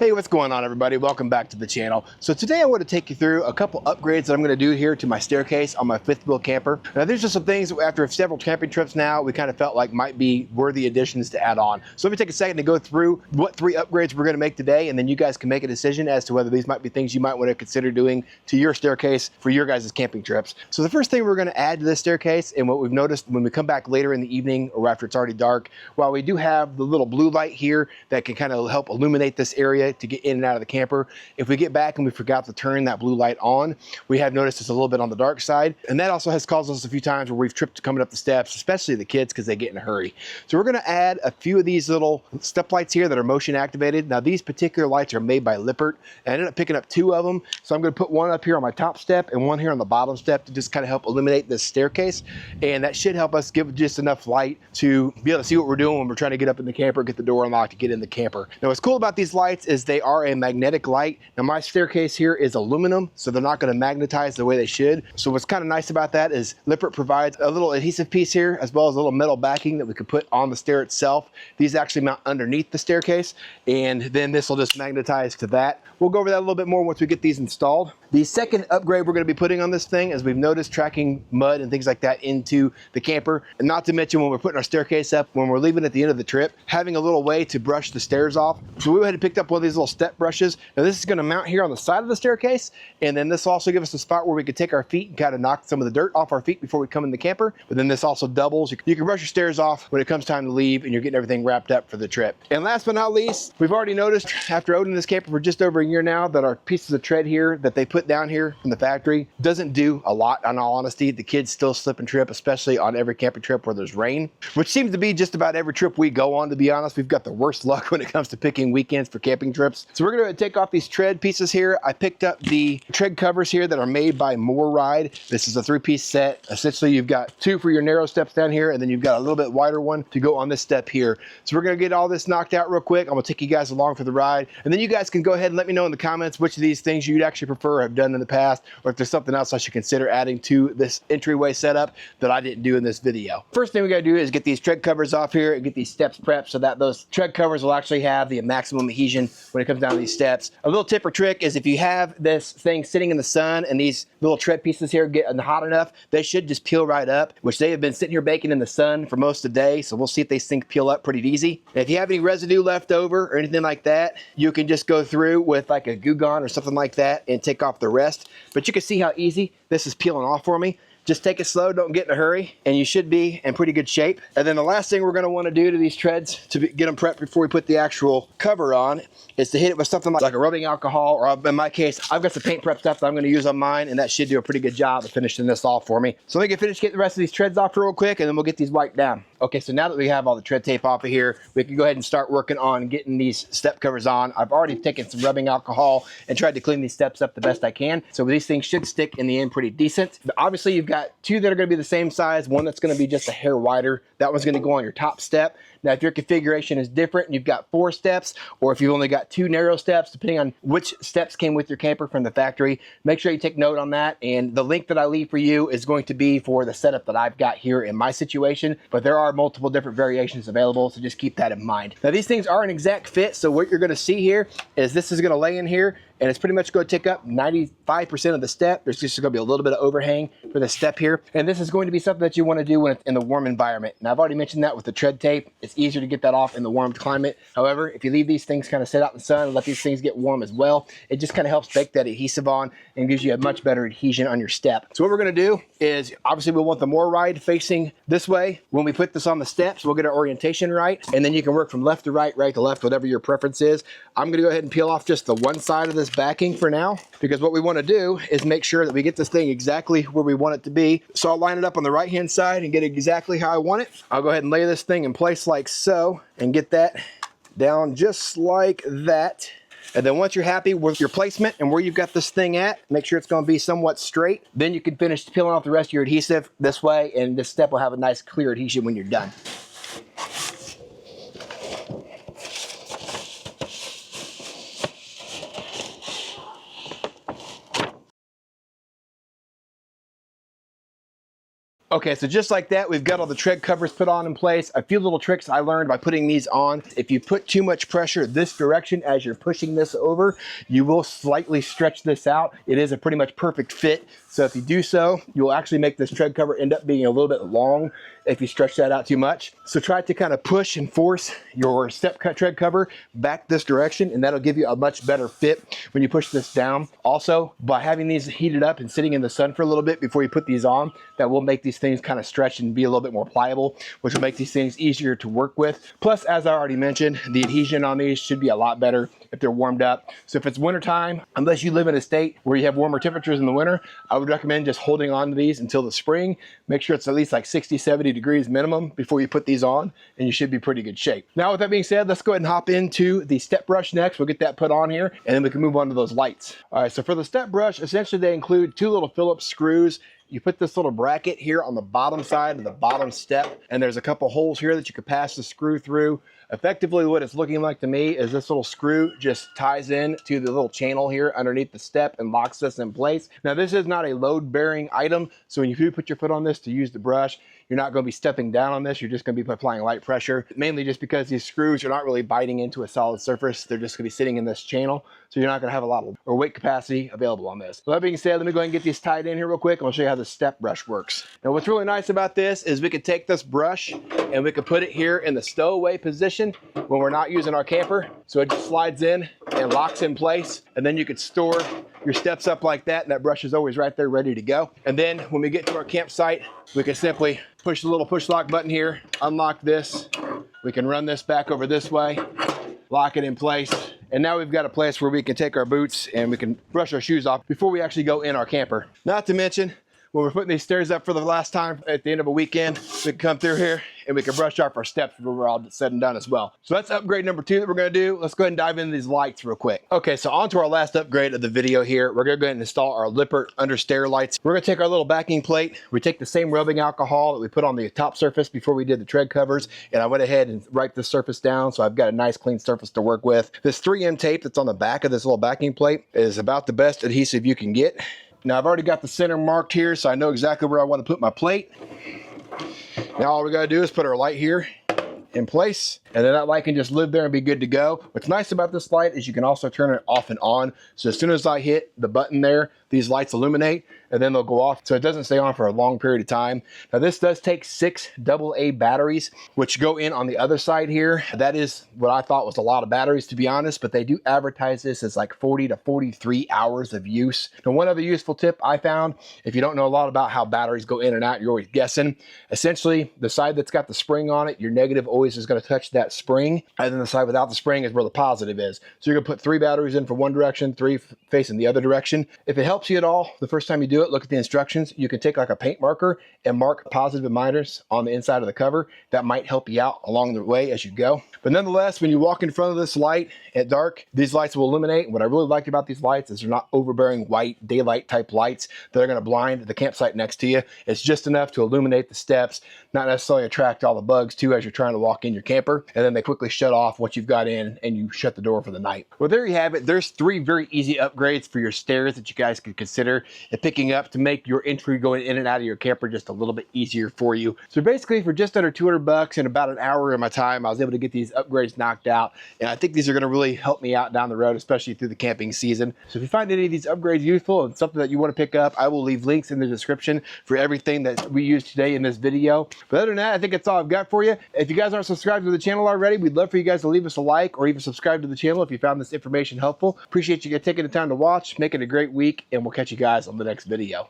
Hey, what's going on, everybody? Welcome back to the channel. So today I want to take you through a couple upgrades that I'm going to do here to my staircase on my fifth wheel camper. Now there's just some things after several camping trips now we kind of felt like might be worthy additions to add on. So let me take a second to go through what 3 upgrades we're going to make today, and then you guys can make a decision as to whether these might be things you might want to consider doing to your staircase for your guys' camping trips. So the first thing we're going to add to this staircase, and what we've noticed when we come back later in the evening or after it's already dark, while we do have the little blue light here that can kind of help illuminate this area to get in and out of the camper, if we get back and we forgot to turn that blue light on, we have noticed it's a little bit on the dark side, and that also has caused us a few times where we've tripped coming up the steps, especially the kids because they get in a hurry. So we're going to add a few of these little step lights here that are motion activated. Now these particular lights are made by Lippert. I ended up picking up 2 of them, so I'm going to put one up here on my top step and one here on the bottom step to just kind of help illuminate this staircase, and that should help us give just enough light to be able to see what we're doing when we're trying to get up in the camper, get the door unlocked to get in the camper. Now what's cool about these lights is they are a magnetic light. Now my staircase here is aluminum, so they're not going to magnetize the way they should. So what's kind of nice about that is Lippert provides a little adhesive piece here as well as a little metal backing that we could put on the stair itself. These actually mount underneath the staircase, and then this will just magnetize to that. We'll go over that a little bit more once we get these installed. The second upgrade we're going to be putting on this thing, as we've noticed, tracking mud and things like that into the camper, and not to mention when we're putting our staircase up, when we're leaving at the end of the trip, having a little way to brush the stairs off. So we went ahead and picked up one of these little step brushes. Now this is going to mount here on the side of the staircase, and then this will also give us a spot where we could take our feet and kind of knock some of the dirt off our feet before we come in the camper. But then this also doubles. You can brush your stairs off when it comes time to leave and you're getting everything wrapped up for the trip. And last but not least, we've already noticed after owning this camper for just over a year now that our pieces of tread here that they put down here from the factory doesn't do a lot. In all honesty, the kids still slip and trip, especially on every camping trip where there's rain, which seems to be just about every trip we go on. To be honest, we've got the worst luck when it comes to picking weekends for camping trips. So we're going to take off these tread pieces here. I picked up the tread covers here that are made by MORryde. This is a 3-piece set. Essentially, you've got 2 for your narrow steps down here, and then you've got a little bit wider one to go on this step here. So we're going to get all this knocked out real quick. I'm going to take you guys along for the ride, and then you guys can go ahead and let me know in the comments which of these things you'd actually prefer or have done in the past, or if there's something else I should consider adding to this entryway setup that I didn't do in this video. First thing we got to do is get these tread covers off here and get these steps prepped so that those tread covers will actually have the maximum adhesion when it comes down these steps. A little tip or trick is if you have this thing sitting in the sun and these little tread pieces here get hot enough, they should just peel right up, which they have been sitting here baking in the sun for most of the day, so we'll see if these things peel up pretty easy. And if you have any residue left over or anything like that, you can just go through with like a Goo Gone or something like that and take off the rest. But you can see how easy this is peeling off for me. Just take it slow, don't get in a hurry, and you should be in pretty good shape. And then the last thing we're going to want to do to these treads to get them prepped before we put the actual cover on is to hit it with something like a rubbing alcohol, or in my case, I've got some paint prep stuff that I'm going to use on mine, and that should do a pretty good job of finishing this off for me. So let me get finished getting the rest of these treads off real quick, and then we'll get these wiped down. Okay, so now that we have all the tread tape off of here, we can go ahead and start working on getting these step covers on. I've already taken some rubbing alcohol and tried to clean these steps up the best I can, so these things should stick in the end pretty decent. But obviously, you've got 2 that are going to be the same size, one that's going to be just a hair wider. That one's going to go on your top step. Now, if your configuration is different and you've got 4 steps, or if you've only got 2 narrow steps, depending on which steps came with your camper from the factory, make sure you take note on that. And the link that I leave for you is going to be for the setup that I've got here in my situation, but there are multiple different variations available, so just keep that in mind. Now, these things are an exact fit, so what you're going to see here is this is going to lay in here, and it's pretty much going to take up 95% of the step. There's just going to be a little bit of overhang for the step here. And this is going to be something that you want to do when it's in the warm environment. And I've already mentioned that with the tread tape. It's easier to get that off in the warm climate. However, if you leave these things kind of sit out in the sun and let these things get warm as well, it just kind of helps bake that adhesive on and gives you a much better adhesion on your step. So what we're going to do is, obviously we want the MORryde facing this way. When we put this on the steps, we'll get our orientation right. And then you can work from left to right, right to left, whatever your preference is. I'm going to go ahead and peel off just the one side of this backing for now, because what we want to do is make sure that we get this thing exactly where we want it to be. So I'll line it up on the right hand side and get it exactly how I want it. I'll go ahead and lay this thing in place like so and get that down just like that. And then once you're happy with your placement and where you've got this thing at, make sure it's going to be somewhat straight. Then you can finish peeling off the rest of your adhesive this way, and this step will have a nice clear adhesion when you're done. Okay, so just like that, we've got all the tread covers put on in place. A few little tricks I learned by putting these on. If you put too much pressure this direction as you're pushing this over, you will slightly stretch this out. It is a pretty much perfect fit. So if you do so, you'll actually make this tread cover end up being a little bit long if you stretch that out too much. So try to kind of push and force your tread cover back this direction, and that'll give you a much better fit when you push this down. Also, by having these heated up and sitting in the sun for a little bit before you put these on, that will make these things kind of stretch and be a little bit more pliable, which will make these things easier to work with. Plus, as I already mentioned, the adhesion on these should be a lot better if they're warmed up. So if it's wintertime, unless you live in a state where you have warmer temperatures in the winter, I would recommend just holding on to these until the spring. Make sure it's at least like 60, 70 degrees minimum before you put these on, and you should be pretty good shape. Now, with that being said, let's go ahead and hop into the step brush next. We'll get that put on here, and then we can move on to those lights. All right, so for the step brush, essentially they include two little Phillips screws. You put this little bracket here on the bottom side of the bottom step, and there's a couple holes here that you could pass the screw through. Effectively, what it's looking like to me is this little screw just ties in to the little channel here underneath the step and locks this in place. Now, this is not a load-bearing item, so when you do put your foot on this to use the brush, you're not going to be stepping down on this. You're just going to be applying light pressure, mainly just because these screws are not really biting into a solid surface. They're just going to be sitting in this channel, so you're not going to have a lot of weight capacity available on this. So that being said, let me go ahead and get these tied in here real quick, and I'll show you how the step brush works. Now, what's really nice about this is we could take this brush and we could put it here in the stowaway position when we're not using our camper. So it just slides in and locks in place, and then you could store your steps up like that, and that brush is always right there ready to go. And then when we get to our campsite, we can simply push the little push lock button here, unlock this. We can run this back over this way, lock it in place, and now we've got a place where we can take our boots and we can brush our shoes off before we actually go in our camper. Not to mention, when we're putting these stairs up for the last time at the end of a weekend, we can come through here and we can brush off our steps when we're all said and done as well. So that's upgrade number 2 that we're gonna do. Let's go ahead and dive into these lights real quick. Okay, so on to our last upgrade of the video here. We're gonna go ahead and install our Lippert under stair lights. We're gonna take our little backing plate. We take the same rubbing alcohol that we put on the top surface before we did the tread covers, and I went ahead and wiped the surface down so I've got a nice clean surface to work with. This 3M tape that's on the back of this little backing plate is about the best adhesive you can get. Now, I've already got the center marked here, so I know exactly where I want to put my plate. Now all we gotta do is put our light here in place, and then that light can just live there and be good to go. What's nice about this light is you can also turn it off and on. So as soon as I hit the button there, these lights illuminate and then they'll go off, so it doesn't stay on for a long period of time. Now this does take 6 AA batteries, which go in on the other side here. That is what I thought was a lot of batteries, to be honest, but they do advertise this as like 40 to 43 hours of use. Now, one other useful tip I found, if you don't know a lot about how batteries go in and out, you're always guessing. Essentially, the side that's got the spring on it, your negative always is gonna touch that spring, and then the side without the spring is where the positive is. So you're gonna put 3 batteries in for one direction, 3 facing the other direction. If it helps you at all, the first time you do it, look at the instructions. You can take like a paint marker and mark positive and minus on the inside of the cover. That might help you out along the way as you go. But nonetheless, when you walk in front of this light at dark, these lights will illuminate. What I really liked about these lights is they're not overbearing white daylight type lights that are gonna blind the campsite next to you. It's just enough to illuminate the steps, not necessarily attract all the bugs too as you're trying to walk in your camper. And then they quickly shut off once you've got in and you shut the door for the night. Well, there you have it. There's 3 very easy upgrades for your stairs that you guys could consider picking up to make your entry going in and out of your camper just a little bit easier for you. So basically, for just under 200 bucks in about an hour of my time, I was able to get these upgrades knocked out. And I think these are gonna really help me out down the road, especially through the camping season. So if you find any of these upgrades useful and something that you wanna pick up, I will leave links in the description for everything that we used today in this video. But other than that, I think that's all I've got for you. If you guys aren't subscribed to the channel already, we'd love for you guys to leave us a like or even subscribe to the channel if you found this information helpful. Appreciate you guys taking the time to watch. Make it a great week, and we'll catch you guys on the next video.